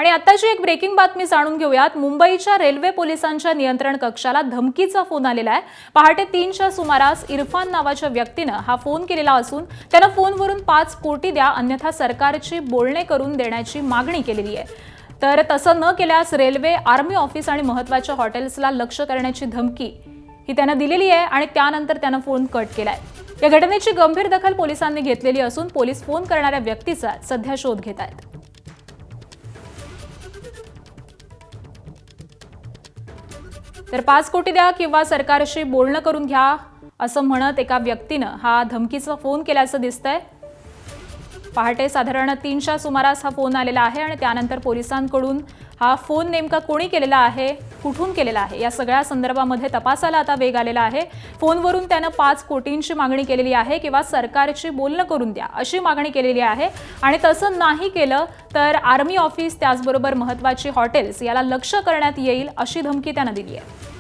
आणि आताची एक ब्रेकिंग बातमी जाणून घेऊयात। मुंबईच्या रेल्वे पोलिसांच्या नियंत्रण कक्षाला धमकीचा फोन आलेला आहे। पहाटे 3च्या सुमारास इरफान नावाच्या व्यक्तीने हा फोन केलेला असून त्याने फोनवरून 5 कोटी द्या अन्यथा सरकारची बोलणे करून देण्याची मागणी केलेली आहे। तर तसं न केल्यास रेल्वे, आर्मी ऑफिस आणि महत्त्वाच्या हॉटेल्सला लक्ष्य करण्याची धमकी ही त्याने दिलेली आहे आणि त्यानंतर त्याने फोन कट केलाय। या घटनेची गंभीर दखल पोलिसांनी घेतलेली असून पोलीस फोन करणाऱ्या व्यक्तीचा सध्या शोध घेत आहेत। तर 5 कोटी द्या किंवा सरकारशी बोलणं करून घ्या असं म्हणत एका व्यक्तीने हा धमकीचा फोन केल्याचं दिसतंय। पहाटे साधारण 3च्या सुमारास हा फोन आलेला आहे आणि त्यानंतर पोलिसांकडून हा फोन नेमका कोणी केलेला आहे, कुठून केलेला आहे या सगळ्या संदर्भामध्ये तपासाला आता वेग आलेला आहे। फोनवरून त्याने 5 कोटींची मागणी केलेली आहे किंवा सरकारची बोलणं करून द्या अशी मागणी केलेली आहे आणि तसं नाही केलं तर आर्मी ऑफिस त्याचबरोबर महत्त्वाची हॉटेल्स याला लक्ष्य करण्यात येईल अशी धमकी त्याने दिली आहे।